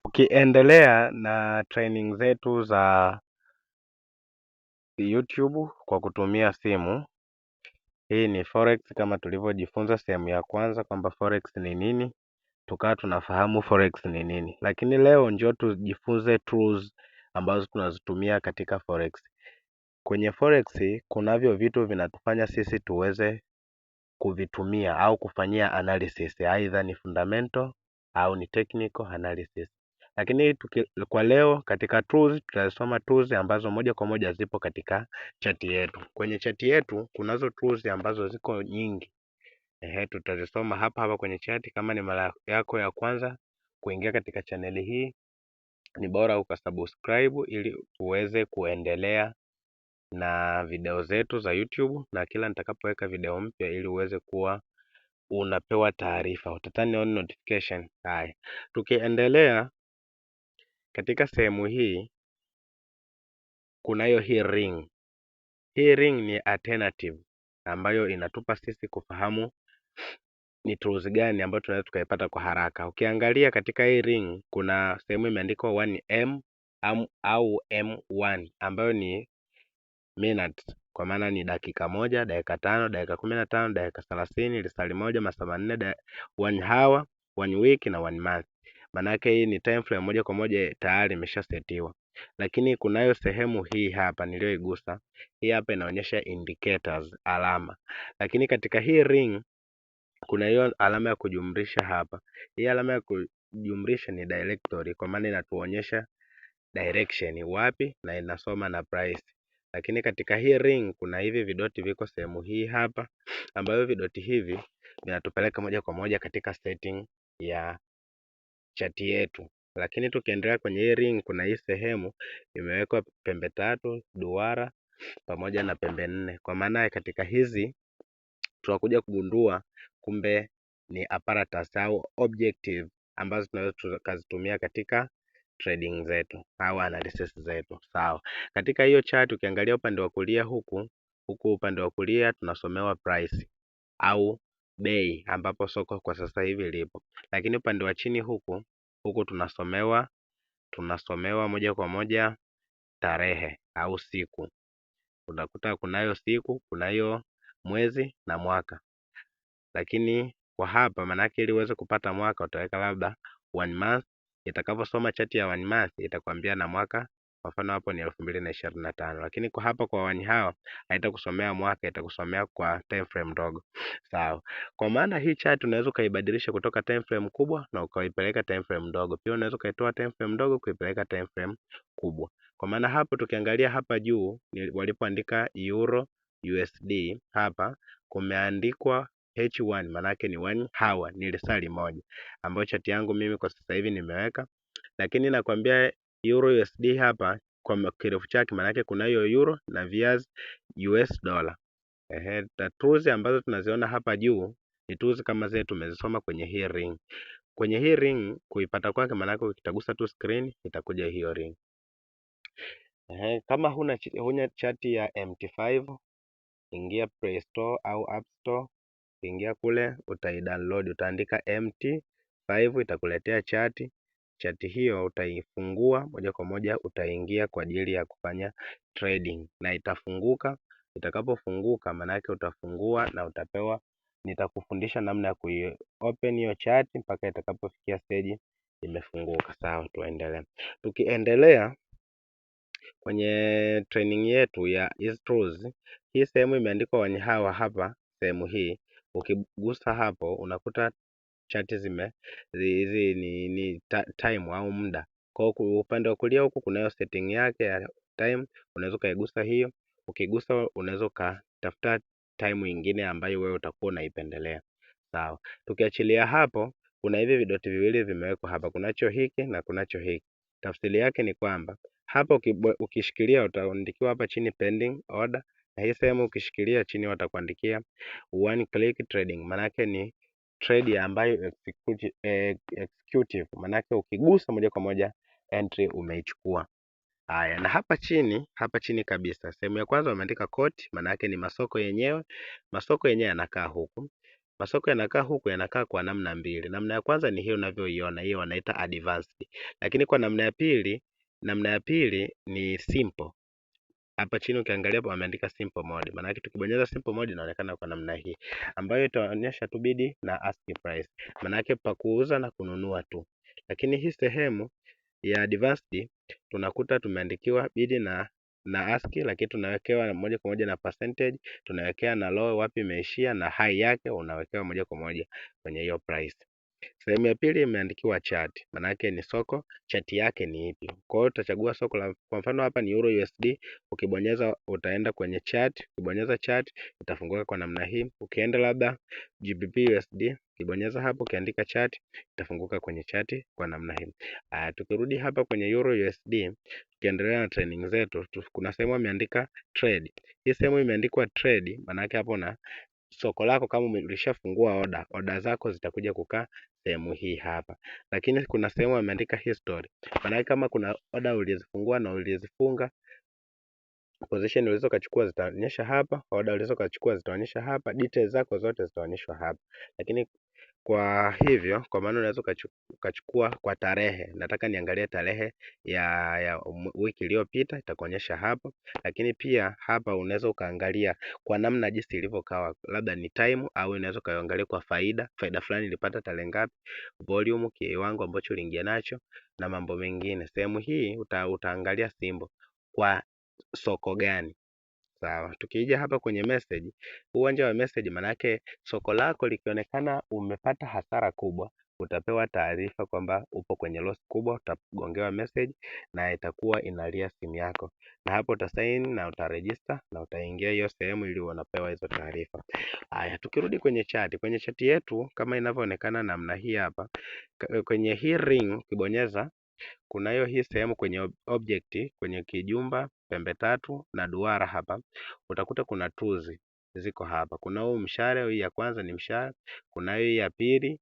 Ukiendelea na training zetu za YouTube kwa kutumia simu, hii ni forex kama tulivyojifunza sehemu ya kwanza kwamba forex ni nini, tukawa tunafahamu forex ni nini. Lakini leo njoo tujifunze tools ambazo tunazitumia katika forex. Kwenye forex kunavyo vitu vinatufanya sisi tuweze kuvitumia au kufanyia analysis, aidha ni fundamental au ni technical analysis. Lakini kwa leo katika tools tutasoma tools ambazo moja kwa moja zipo katika chati yetu. Kwenye chati yetu kunazo tools ambazo ziko nyingi. Tutazisoma hapa kwenye chati. Kama ni mara yako ya kwanza kuingia katika channel hii, ni bora ukasubscribe ili uweze kuendelea na video zetu za YouTube, na kila nitakapoweka video mpya ili uweze kuwa unapewa taarifa, utatani on notification. Haya, tukiendelea katika sehemu hii, kunayo hii ring. Hii ring ni alternative ambayo inatupa sisi kufahamu ni tools gani ambayo tunaweza tukaipata kwa haraka. Ukiangalia katika hii ring kuna sehemu imeandikwa 1M au M1 ambayo ni minutes, kwa maana ni dakika moja, dakika 5, dakika 15, dakika 30, lisali moja, masaa 4, 1 hour, 1 week na 1 month. Manake hii ni time frame moja kwa moja tayari imeshasetiwa. Lakini kunayo sehemu hii hapa niliyoigusa. Hii hapa inaonyesha indicators, alama. Lakini katika hii ring kuna hiyo alama ya kujumlisha hapa. Hii alama ya kujumlisha ni directory, kwa maana inatuonyesha direction wapi na inasoma na price. Lakini katika hii ring kuna hivi vidoti viko sehemu hii hapa, ambayo vidoti hivi vinatupeleka moja kwa moja katika setting ya chati yetu. Lakini tukiendelea kwenye hii ring kuna hii sehemu imewekwa pembe 3, duara pamoja na pembe 4. Kwa maana katika hizi tunakuja kugundua kumbe ni apparatus au objective ambazo tunaweza tukazitumia katika trading zetu au analysis zetu. Sawa. Katika hiyo chart ukiangalia upande wa kulia huku upande wa kulia tunasomewa price au bei ambapo soko kwa sasa hivi lipo. Lakini upande wa chini huku tunasomewa moja kwa moja tarehe au siku. Unakuta kunayo siku, kunayo mwezi na mwaka. Lakini kwa hapa manake ili uweze kupata mwaka utaweka labda 1 month. Itakaposoma chati ya 1 month itakwambia na mwaka, kwa mfano hapo ni 2025. Lakini kwa hapa kwa 1 hour haitakusomea mwaka, itakusomea kwa time frame ndogo. Sawa. Kwa maana hii chart unaweza kaibadilisha kutoka time frame kubwa na ukaipeleka time frame ndogo. Pia unaweza kaitoa time frame ndogo kuipeleka time frame kubwa. Kwa maana hapo tukiangalia hapa juu walipoandika euro USD, hapa kumeandikwa H1, manake ni 1 hour, ni lisali moja, ambayo chati yangu mimi kwa sasa hivi nimeweka. Lakini nakwambia euro USD hapa kwa kirefu chake, manake kuna hiyo euro na vias US dollar. Tools ambazo tunaziona hapa juu ni tools kama zile tumezisoma kwenye hii ring. Kwenye hii ring kuipata kwake, manake ukitagusa tu screen itakuja hiyo ring. Kama huna chati ya MT5, ingia Play Store au App Store. Ingia kule utaidownload, utaandika MT5 itakuletea chati. Chati hiyo utaifungua moja kwa moja, utaingia kwa ajili ya kufanya trading na itafunguka. Itakapofunguka manake utafungua na utapewa, nitakufundisha namna ya open hiyo chati mpaka itakapofikia stage imefunguka. Sawa, tuendelee. Tukiendelea kwenye training yetu ya hizi tools, hii sehemu imeandikwa 1 hour hapa, sehemu hii ukigusa hapo unakuta chati hizi ni time au muda. Kwa upande wa kulia huku kunayo setting yake ya time, unaweza kaigusa hiyo. Ukigusa unaweza kutafuta time nyingine ambayo wewe utakuwa unaipendelea. Sawa. Tukiachilia hapo kuna hivi vidoti viwili vimewekwa hapa, kunacho hiki na kunacho hiki. Tafsiri yake ni kwamba hapa ukishikilia utaandikiwa hapa chini pending order, na hii sehemu ukishikilia chini watakuandikia 1 click trading, manake ni trade ambayo executive, manake ukigusa moja kwa moja entry umeichukua. Haya, na hapa chini kabisa sehemu ya kwanza wameandika quote, manake ni masoko yenyewe. Masoko yenyewe yanakaa huku. Masoko yanakaa huku yanakaa kwa namna mbili. Namna ya kwanza ni hiyo unavyoiona, hiyo wanaita advanced. Lakini kwa namna ya pili ni simple. Hapa chini ukiangalia hapo wameandika simple mode. Maana yake tukibonyeza simple mode inaonekana kwa namna hii, ambayo itaonyesha tu bid na ask price. Maana yake pa kuuza na kununua tu. Lakini hii sehemu ya advanced tunakuta tumeandikiwa bid na ask, lakini tunawekewa moja kwa moja na percentage, tunawekea na low wapi imeishia na high yake unawekewa moja kwa moja kwenye hiyo price. Sehemu ya pili imeandikiwa chart. Maana yake ni soko, chart yake ni ipi. Kwa hiyo utachagua soko la, kwa mfano hapa ni Euro USD, ukibonyeza utaenda kwenye chart, ukibonyeza chart itafunguka kwa namna hii. Ukienda labda GBP USD, ukibonyeza hapo ukiandika chart itafunguka kwenye chart kwa namna hii. Tukirudi hapa kwenye Euro USD, tukiendelea na training zetu, kuna sehemu imeandika trade. Hii sehemu imeandikwa trade, maana yake hapo na soko lako kama ulishafungua order zako zitakuja kukaa sehemu hii hapa. Lakini kuna sehemu imeandika history. Maana kama kuna order ulizifungua na ulizifunga, position ulizokachukua zitaonyesha hapa, order ulizokachukua zitaonyesha hapa, details zako zote zitaonyeshwa hapa. Lakini kwa hivyo, kwa maana unaweza ukachukua kwa tarehe, nataka niangalie tarehe ya wiki iliyopita, itakuonyesha hapo. Lakini pia hapa unaweza ukaangalia kwa namna jinsi ilivyokaa, labda ni time, au unaweza ukaangalia kwa faida fulani ilipata tarehe ngapi, volume, kiwango ambacho uliingia nacho na mambo mengine. Sehemu hii utaangalia symbol kwa soko gani. Sawa, tukija hapa kwenye message, uwanja wa message, manake soko lako likionekana umepata hasara kubwa, utapewa taarifa kwamba upo kwenye loss kubwa, utagongewa message na itakuwa inalia simu yako. Na hapo utasign na utaregister na utaingia hiyo sehemu ili unapewa hizo taarifa. Haya, tukirudi kwenye chart. Kwenye chart yetu kama inavyoonekana namna hii hapa, kwenye hii ring ukibonyeza kunayo hii sehemu kwenye object, kwenye kijumba, pembe tatu na duara hapa, utakuta kuna tuzi ziko hapa. Kuna huu mshale, hii ya kwanza ni mshale, kuna hii ya pili,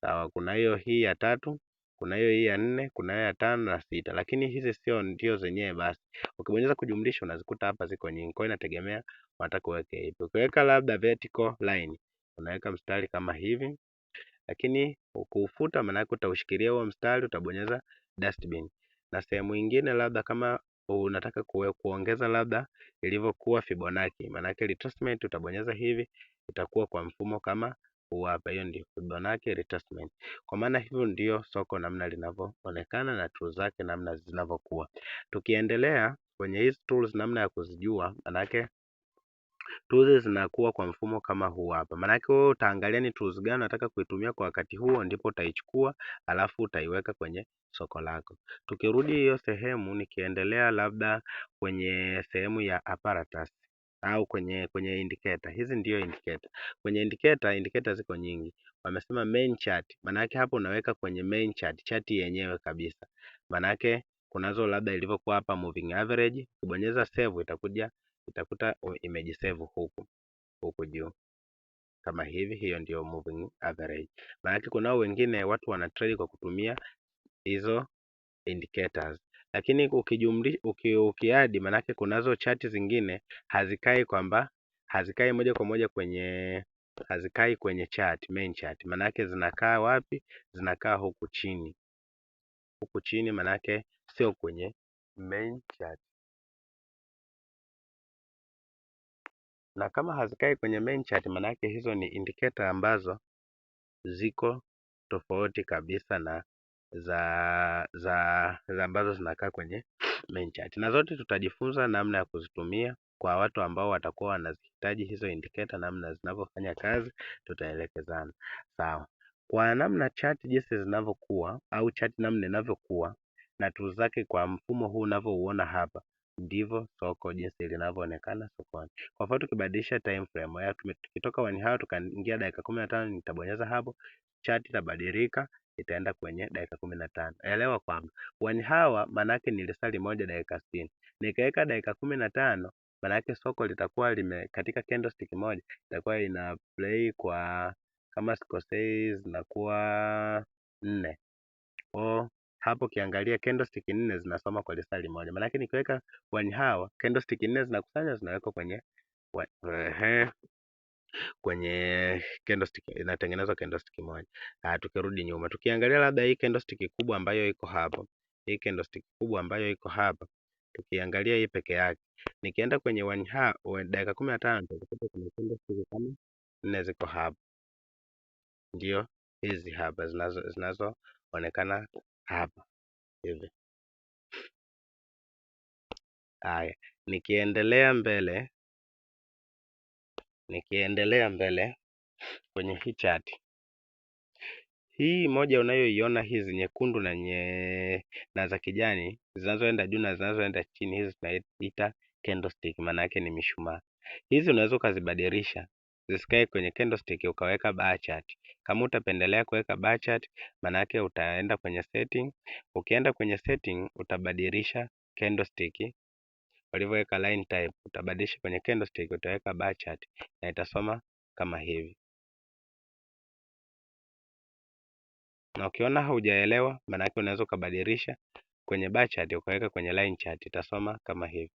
sawa, kuna hiyo hii ya tatu, kuna hiyo hii ya nne, kuna hiyo ya tano na sita. Lakini hizi sio ndio zenyewe basi. Ukibonyeza kujumlisha unazikuta hapa ziko nyingi. Kwa hiyo inategemea unataka uweke ipi. Ukiweka labda vertical line, unaweka mstari kama hivi. Lakini ukuufuta maana yake utaushikilia huo mstari, utabonyeza dustbin. Na sehemu nyingine labda kama unataka kuongeza labda ilivyokuwa Fibonacci, maana yake retracement utabonyeza hivi, itakuwa kwa mfumo kama huu hapa. Hiyo ndio Fibonacci retracement. Kwa maana hivyo ndio soko namna linavyoonekana na tools zake namna zinavyokuwa. Tukiendelea kwenye hizi tools namna ya kuzijua, maana yake tools zinakuwa kwa mfumo kama huu hapa. Maana yake wewe utaangalia ni tools gani unataka kuitumia kwa wakati huo, ndipo utaichukua alafu utaiweka kwenye soko lako. Tukirudi hiyo sehemu, nikiendelea labda kwenye sehemu ya apparatus au kwenye indicator. Hizi ndio indicator. Kwenye indicator ziko nyingi. Wamesema main chart. Maana yake hapo unaweka kwenye main chart, chart yenyewe kabisa. Maana yake kunazo labda ilivyokuwa hapa moving average, ukibonyeza save itakuta imejisave huku juu kama hivi. Hiyo ndio moving average. Maana kunao wengine watu wana trade kwa kutumia hizo indicators, lakini ukiadi, maana kunazo chart zingine hazikai moja kwa moja kwenye chart, main chart. Maana zinakaa wapi? Zinakaa huku chini, maana sio kwenye main chart. Na kama hazikai kwenye main chart, maana hizo ni indicator ambazo ziko tofauti kabisa na za ambazo zinakaa kwenye main chart. Na zote tutajifunza namna ya kuzitumia kwa watu ambao watakuwa wanazihitaji hizo indicator, namna zinavyofanya kazi, tutaelekezana. Sawa. Kwa namna chart jinsi zinavyokuwa au chart namna inavyokuwa na tools zake kwa mfumo huu unavyouona hapa, ndivyo soko jinsi linavyoonekana sokoni. Kwa mfano tukibadilisha time frame ya tukitoka 1 hour tukaingia dakika 15, nitabonyeza hapo, chart itabadilika, itaenda kwenye dakika 15. Elewa kwamba 1 hour maana yake ni lisali moja dakika 60. Nikaweka dakika 15, maana yake soko litakuwa katika candlestick moja itakuwa ina play kwa, kama sikosei, zinakuwa 4. Hapo kiangalia candlestick 4 zinasoma kwa lisali moja. Maana yake nikiweka 1 hour, candlestick 4 zinakusanya zinawekwa kwenye kwenye candlestick, inatengenezwa candlestick moja. Tukirudi nyuma, tukiangalia labda hii candlestick kubwa ambayo iko hapo, hii candlestick kubwa ambayo iko hapa, tukiangalia hii peke yake, nikienda kwenye dakika 15 nitakuta kuna candlestick kama 4 ziko hapa, ndio hizi hapa zinazoonekana hapa hivi. Haya, nikiendelea mbele kwenye hii chart, hii moja unayoiona, hizi nyekundu na za kijani zinazoenda juu na zinazoenda chini, hizi tunaita candlestick, maana yake ni mishumaa. Hizi unaweza ukazibadilisha zisikae kwenye candlestick ukaweka bar chart. Kama utapendelea kuweka bar chart, maana yake utaenda kwenye setting. Ukienda kwenye setting utabadilisha candlestick, walivyoweka line type utabadilisha kwenye candlestick, utaweka bar chart na itasoma kama hivi. Na ukiona haujaelewa, maana yake unaweza ukabadilisha kwenye bar chart ukaweka kwenye line chart, itasoma kama hivi.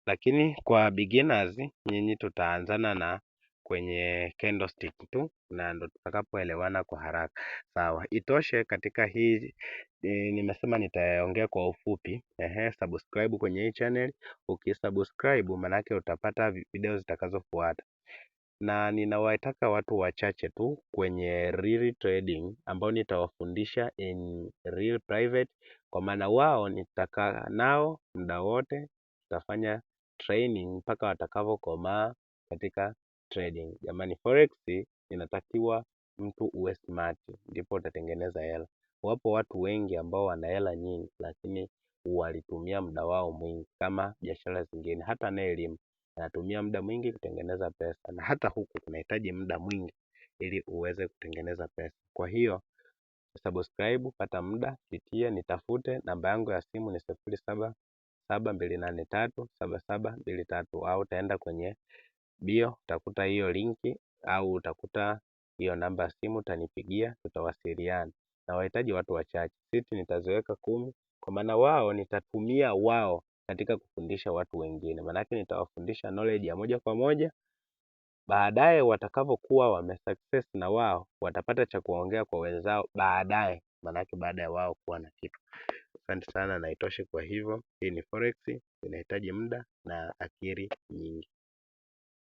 Lakini kwa beginners nyinyi, tutaanzana na kwenye candlestick tu na ndo tutakapoelewana kwa haraka. Sawa, itoshe katika hii nimesema nitaongea kwa ufupi. Subscribe kwenye hii channel. Ukisubscribe manake utapata video zitakazofuata. Na ninawataka watu wachache tu kwenye real trading ambao nitawafundisha in real private, kwa maana wao nitakaa nao muda wote, tutafanya training mpaka watakavyokomaa katika trading. Jamani, forex inatakiwa mtu uwe smart ndipo utatengeneza hela. Wapo watu wengi ambao wana hela nyingi lakini walitumia muda wao mwingi kama biashara zingine. Hata na elimu anatumia muda mwingi kutengeneza pesa, na hata huku kunahitaji muda mwingi ili uweze kutengeneza pesa. Kwa hiyo subscribe, pata muda, pitia, nitafute. Namba yangu ya simu ni 0772837723, au utaenda kwenye bio utakuta hiyo linki, au utakuta hiyo namba ya simu, utanipigia, tutawasiliana. Na wahitaji watu wachache, siti nitaziweka 10, kwa maana wao nitatumia wao katika kufundisha watu wengine. Maanake nitawafundisha knowledge ya moja kwa moja. Baadaye watakavyokuwa wamesuccess, na wao watapata cha kuongea kwa wenzao baadaye, maanake baada ya wao kuwa na kitu. Asante sana, na itoshe. Kwa hivyo hii ni forex, inahitaji muda na akili nyingi.